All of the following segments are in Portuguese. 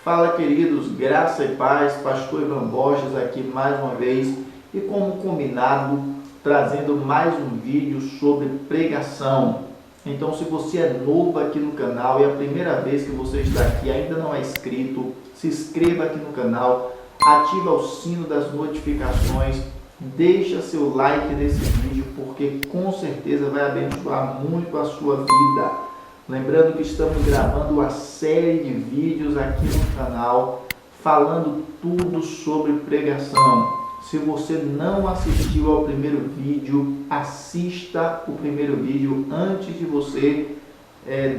Fala, queridos, graça e paz, pastor Ivan Borges aqui mais uma vez e como combinado, trazendo mais um vídeo sobre pregação. Então, se você é novo aqui no canal e é a primeira vez que você está aqui e ainda não é inscrito, se inscreva aqui no canal, ativa o sino das notificações, deixa seu like nesse vídeo porque com certeza vai abençoar muito a sua vida. Lembrando que estamos gravando uma série de vídeos aqui no canal falando tudo sobre pregação. Se você não assistiu ao primeiro vídeo, assista o primeiro vídeo antes de você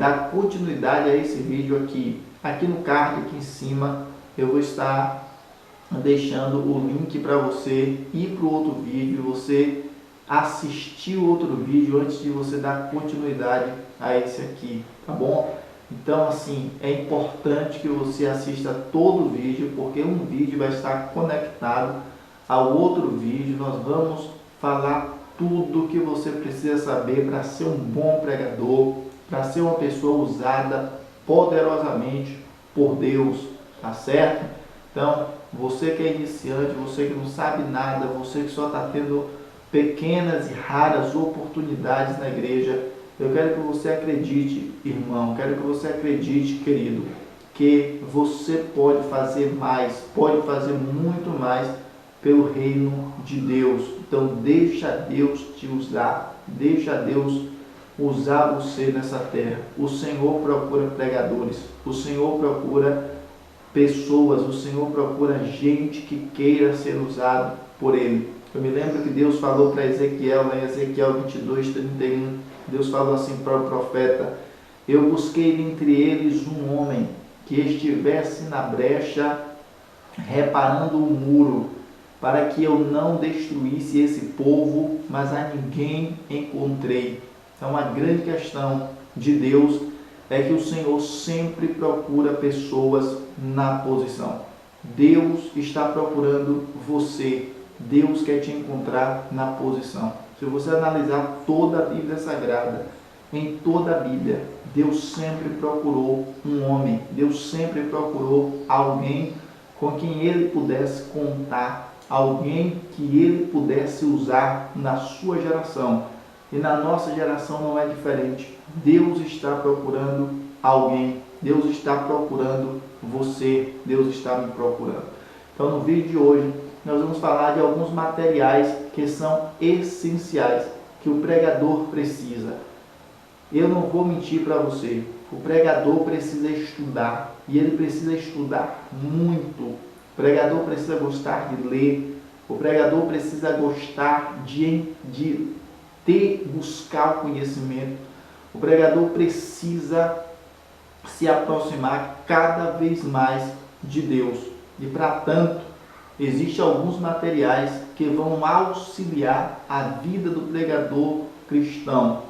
dar continuidade a esse vídeo aqui. Aqui no card, aqui em cima, eu vou estar deixando o link para você ir para o outro vídeo, você assistir o outro vídeo antes de você dar continuidade a esse aqui, tá bom? Então, assim, é importante que você assista todo o vídeo, porque um vídeo vai estar conectado ao outro vídeo. Nós vamos falar tudo que você precisa saber para ser um bom pregador, para ser uma pessoa usada poderosamente por Deus, tá certo? Então, você que é iniciante, você que não sabe nada, você que só está tendo pequenas e raras oportunidades na igreja, eu quero que você acredite, irmão, quero que você acredite, querido, que você pode fazer mais, pode fazer muito mais pelo reino de Deus. Então deixa Deus te usar, deixa Deus usar você nessa terra. O Senhor procura pregadores, o Senhor procura pessoas, o Senhor procura gente que queira ser usado por Ele. Eu me lembro que Deus falou para Ezequiel, lá em Ezequiel 22:31, Deus falou assim para o profeta: eu busquei dentre eles um homem que estivesse na brecha reparando o muro, para que eu não destruísse esse povo, mas a ninguém encontrei. Então a grande questão de Deus é que o Senhor sempre procura pessoas na posição. Deus está procurando você. Deus quer te encontrar na posição. Se você analisar toda a Bíblia Sagrada, em toda a Bíblia, Deus sempre procurou um homem, Deus sempre procurou alguém com quem Ele pudesse contar, alguém que Ele pudesse usar na sua geração. E na nossa geração não é diferente. Deus está procurando alguém, Deus está procurando você, Deus está me procurando. Então, no vídeo de hoje, nós vamos falar de alguns materiais que são essenciais, que o pregador precisa. Eu não vou mentir para você, o pregador precisa estudar, e ele precisa estudar muito. O pregador precisa gostar de ler, o pregador precisa gostar de buscar o conhecimento. O pregador precisa se aproximar cada vez mais de Deus. E para tanto, existem alguns materiais que vão auxiliar a vida do pregador cristão.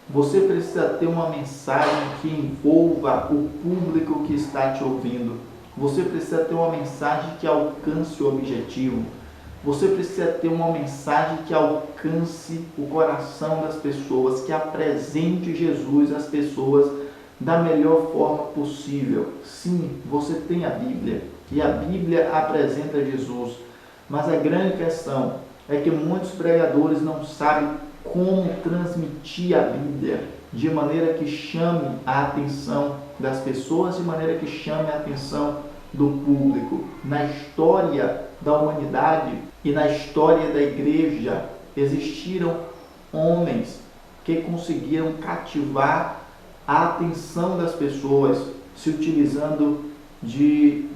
Você precisa ter uma mensagem que envolva o público que está te ouvindo. Você precisa ter uma mensagem que alcance o objetivo. Você precisa ter uma mensagem que alcance o coração das pessoas, que apresente Jesus às pessoas da melhor forma possível. Sim, você tem a Bíblia, e a Bíblia apresenta Jesus, mas a grande questão é que muitos pregadores não sabem como transmitir a Bíblia de maneira que chame a atenção das pessoas, de maneira que chame a atenção do público. Na história da humanidade e na história da igreja existiram homens que conseguiram cativar a atenção das pessoas, se utilizando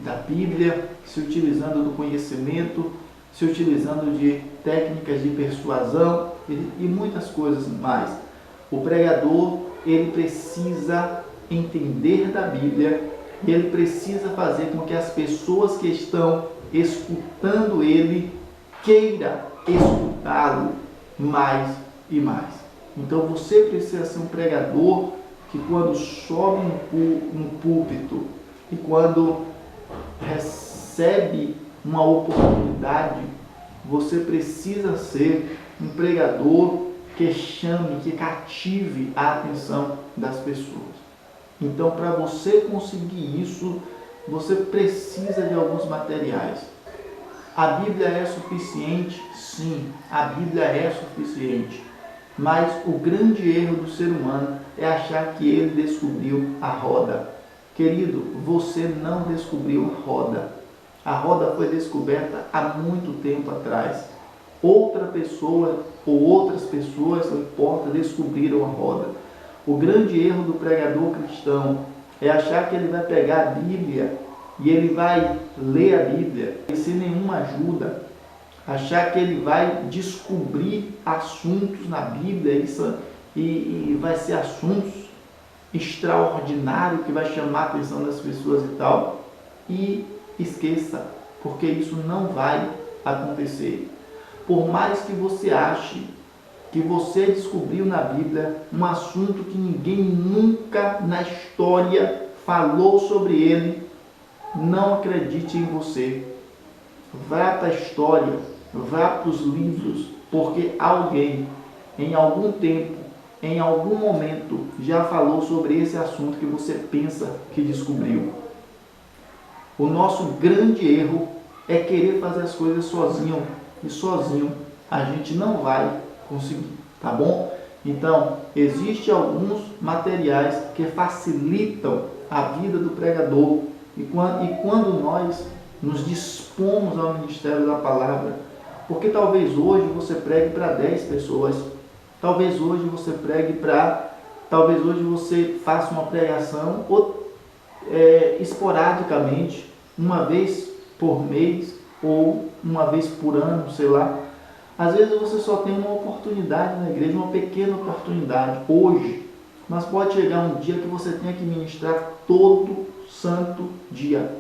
da Bíblia, se utilizando do conhecimento, se utilizando de técnicas de persuasão e muitas coisas mais. O pregador, ele precisa entender da Bíblia, e ele precisa fazer com que as pessoas que estão escutando ele queira escutá-lo mais e mais. Então você precisa ser um pregador que, quando sobe no púlpito e quando recebe uma oportunidade, você precisa ser um pregador que chame, que cative a atenção das pessoas. Então, para você conseguir isso, você precisa de alguns materiais. A Bíblia é suficiente? Sim, a Bíblia é suficiente. Mas o grande erro do ser humano é achar que ele descobriu a roda. Querido, você não descobriu a roda. A roda foi descoberta há muito tempo atrás. Outra pessoa ou outras pessoas, não importa, descobriram a roda. O grande erro do pregador cristão é achar que ele vai pegar a Bíblia e ele vai ler a Bíblia e sem nenhuma ajuda. Achar que ele vai descobrir assuntos na Bíblia e vai ser assuntos extraordinários que vai chamar a atenção das pessoas e tal. E esqueça, porque isso não vai acontecer. Por mais que você ache que você descobriu na Bíblia um assunto que ninguém nunca na história falou sobre ele, não acredite em você. Vá para a história, vá para os livros, porque alguém, em algum tempo, em algum momento, já falou sobre esse assunto que você pensa que descobriu. O nosso grande erro é querer fazer as coisas sozinho, e sozinho a gente não vai conseguir, tá bom? Então, existem alguns materiais que facilitam a vida do pregador, e quando nós nos dispomos ao ministério da palavra, porque talvez hoje você pregue para 10 pessoas, talvez hoje você talvez hoje você faça uma pregação esporadicamente, uma vez por mês ou uma vez por ano, sei lá. Às vezes você só tem uma oportunidade na igreja, uma pequena oportunidade hoje, mas pode chegar um dia que você tenha que ministrar todo santo dia.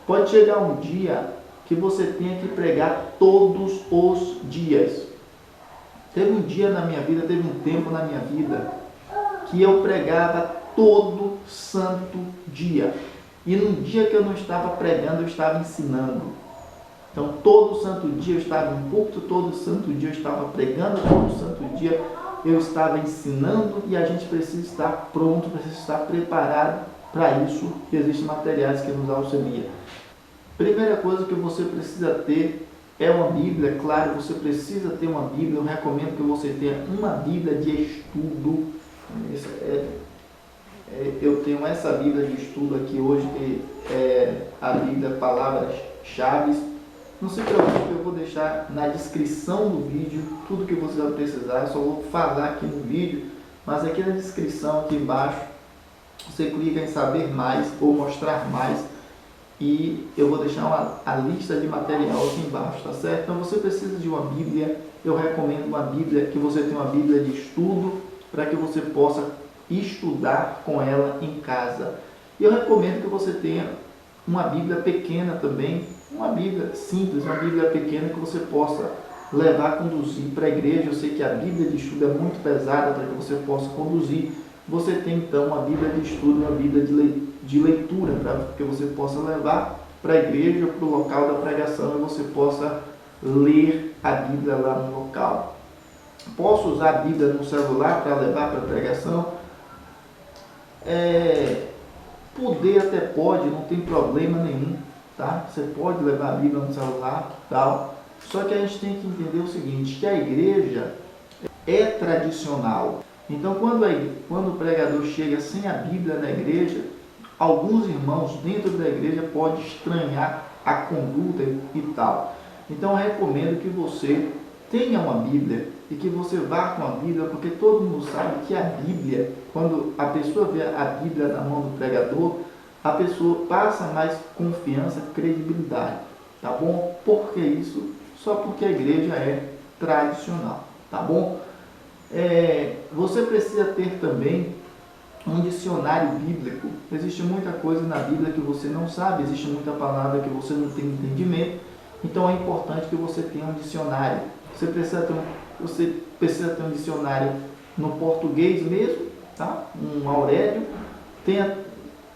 Pode chegar um dia que você tenha que pregar todos os dias. Teve um dia na minha vida, teve um tempo na minha vida que eu pregava todo santo dia. E num dia que eu não estava pregando, eu estava ensinando. Então, todo santo dia eu estava em púlpito, todo santo dia eu estava pregando, todo santo dia eu estava ensinando, e a gente precisa estar pronto, precisa estar preparado para isso, que existem materiais que nos auxiliam. Primeira coisa que você precisa ter é uma Bíblia. Claro, você precisa ter uma Bíblia. Eu recomendo que você tenha uma Bíblia de estudo. Eu tenho essa Bíblia de estudo aqui hoje, que é a Bíblia Palavras-Chaves. Não se preocupe, eu vou deixar na descrição do vídeo tudo que você vai precisar. Eu só vou falar aqui no vídeo, mas aqui na descrição, aqui embaixo, você clica em saber mais ou mostrar mais, e eu vou deixar a lista de material aqui embaixo, tá certo? Então você precisa de uma Bíblia. Eu recomendo uma Bíblia, que você tenha uma Bíblia de estudo, para que você possa estudar com ela em casa. E eu recomendo que você tenha uma Bíblia pequena também, uma Bíblia simples, uma Bíblia pequena que você possa levar, conduzir para a igreja. Eu sei que a Bíblia de estudo é muito pesada para que você possa conduzir. Você tem então uma Bíblia de estudo, uma Bíblia de leitura, para que você possa levar para a igreja, para o local da pregação, e você possa ler a Bíblia lá no local. Posso usar a Bíblia no celular para levar para a pregação? Poder até pode, não tem problema nenhum, tá? Você pode levar a Bíblia no celular, tal. Só que a gente tem que entender o seguinte, que a igreja é tradicional. Então, quando o pregador chega sem a Bíblia na igreja, alguns irmãos dentro da igreja podem estranhar a conduta e tal. Então, eu recomendo que você tenha uma Bíblia e que você vá com a Bíblia, porque todo mundo sabe que a Bíblia, quando a pessoa vê a Bíblia na mão do pregador, a pessoa passa mais confiança, credibilidade, tá bom? Por que isso? Só porque a igreja é tradicional, tá bom? Você precisa ter também um dicionário bíblico. Existe muita coisa na Bíblia que você não sabe, existe muita palavra que você não tem entendimento, então é importante que você tenha um dicionário. Você precisa ter um dicionário no português mesmo, tá? Um Aurélio.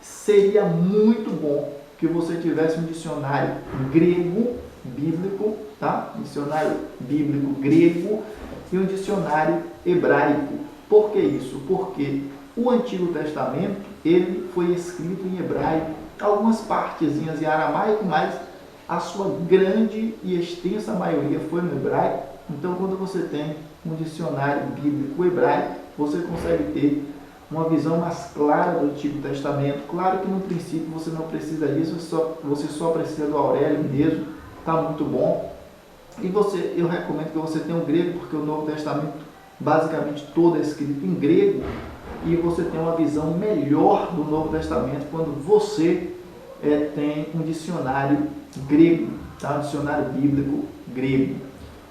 Seria muito bom que você tivesse um dicionário grego bíblico, tá? Dicionário bíblico grego e um dicionário hebraico. Por que isso? Porque o Antigo Testamento ele foi escrito em hebraico. algumas partezinhas em aramaico, mas a sua grande e extensa maioria foi no hebraico. Então, quando você tem um dicionário bíblico hebraico, você consegue ter uma visão mais clara do Antigo Testamento. Claro que no princípio você não precisa disso, você só precisa do Aurélio mesmo, está muito bom. E eu recomendo que você tenha o grego, porque o Novo Testamento basicamente todo é escrito em grego, e você tem uma visão melhor do Novo Testamento quando você tem um dicionário grego, tá? Um dicionário bíblico grego.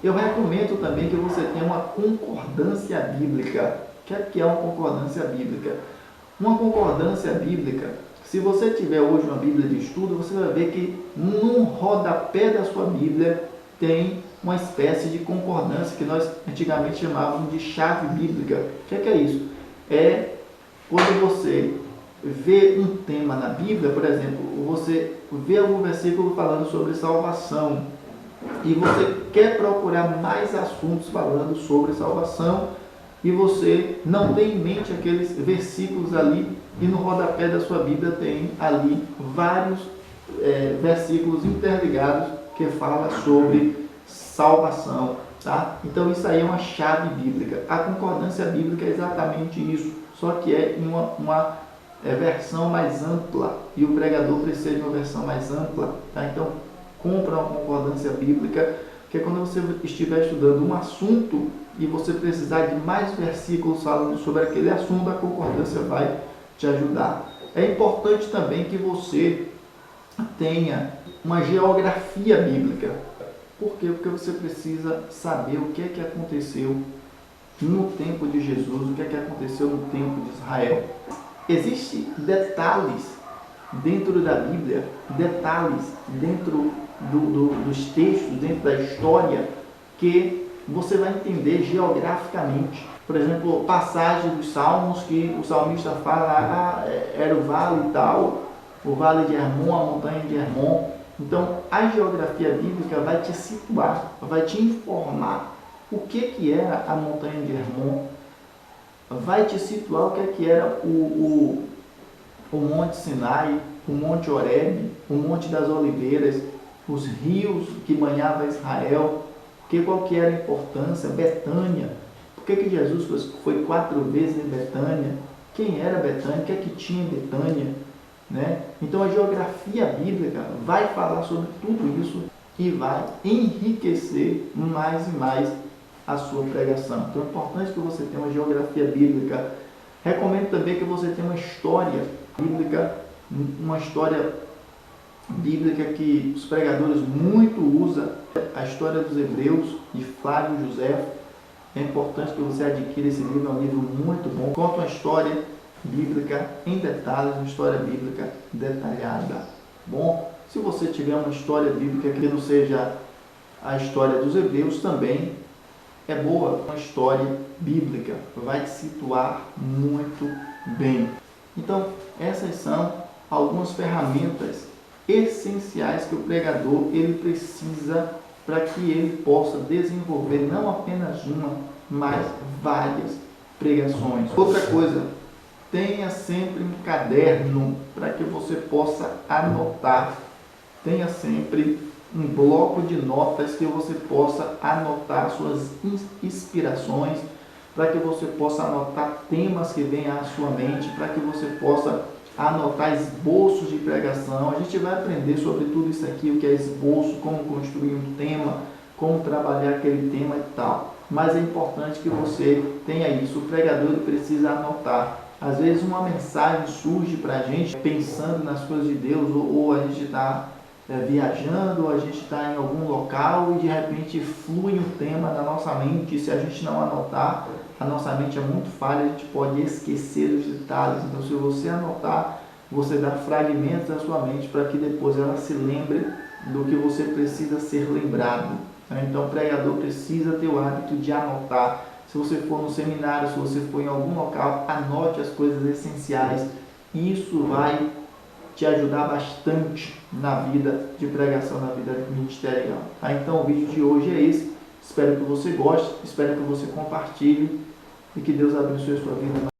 Eu recomendo também que você tenha uma concordância bíblica. O que é uma concordância bíblica? Uma concordância bíblica, se você tiver hoje uma Bíblia de estudo, você vai ver que no rodapé da sua Bíblia tem uma espécie de concordância que nós antigamente chamávamos de chave bíblica. O que é isso? É quando você vê um tema na Bíblia, por exemplo, você vê algum versículo falando sobre salvação e você quer procurar mais assuntos falando sobre salvação e você não tem em mente aqueles versículos ali, e no rodapé da sua Bíblia tem ali vários versículos interligados que falam sobre salvação, tá? Então isso aí é uma chave bíblica. A concordância bíblica é exatamente isso, só que é em uma versão mais ampla, e o pregador precisa de uma versão mais ampla, tá? Então compra uma concordância bíblica, que é quando você estiver estudando um assunto e você precisar de mais versículos falando sobre aquele assunto, a concordância vai te ajudar. É importante também que você tenha uma geografia bíblica. Por quê? Porque você precisa saber o que é que aconteceu no tempo de Jesus, o que é que aconteceu no tempo de Israel. Existem detalhes dentro da Bíblia, detalhes dentro dos textos, dentro da história, que você vai entender geograficamente. Por exemplo, passagem dos Salmos que o salmista fala, era o vale e tal, o vale de Hermon, a montanha de Hermon. Então, a geografia bíblica vai te situar, vai te informar o que era a montanha de Hermon, vai te situar o que era o Monte Sinai, o Monte Horebe, o Monte das Oliveiras, os rios que banhavam Israel, qual que era a importância, Betânia, por que Jesus foi 4 vezes em Betânia, quem era Betânia, o que é que tinha em Betânia, né? Então a geografia bíblica vai falar sobre tudo isso e vai enriquecer mais e mais a sua pregação. Então é importante que você tenha uma geografia bíblica. Recomendo também que você tenha uma história bíblica, que os pregadores muito usam, a história dos Hebreus, de Flávio José. É importante que você adquira esse livro, é um livro muito bom. Conta uma história bíblica em detalhes, uma história bíblica detalhada. Bom, se você tiver uma história bíblica que não seja a história dos Hebreus, também é boa. Uma história bíblica vai te situar muito bem. Então, essas são algumas ferramentas essenciais que o pregador ele precisa para que ele possa desenvolver não apenas uma, mas várias pregações. Outra coisa, tenha sempre um caderno para que você possa anotar. Tenha sempre um bloco de notas que você possa anotar suas inspirações, para que você possa anotar temas que venham à sua mente, para que você possa anotar esboços de pregação. A gente vai aprender sobre tudo isso aqui, o que é esboço, como construir um tema, como trabalhar aquele tema e tal. Mas é importante que você tenha isso. O pregador ele precisa anotar. Às vezes uma mensagem surge para a gente pensando nas coisas de Deus, ou a gente está viajando, ou a gente está em algum local e de repente flui um tema na nossa mente. E se a gente não anotar, a nossa mente é muito falha, a gente pode esquecer os detalhes. Então, se você anotar, você dá fragmentos da sua mente para que depois ela se lembre do que você precisa ser lembrado. Então, o pregador precisa ter o hábito de anotar. Se você for no seminário, se você for em algum local, anote as coisas essenciais. Isso vai te ajudar bastante na vida de pregação, na vida ministerial. Então, o vídeo de hoje é esse. Espero que você goste, espero que você compartilhe e que Deus abençoe a sua vida.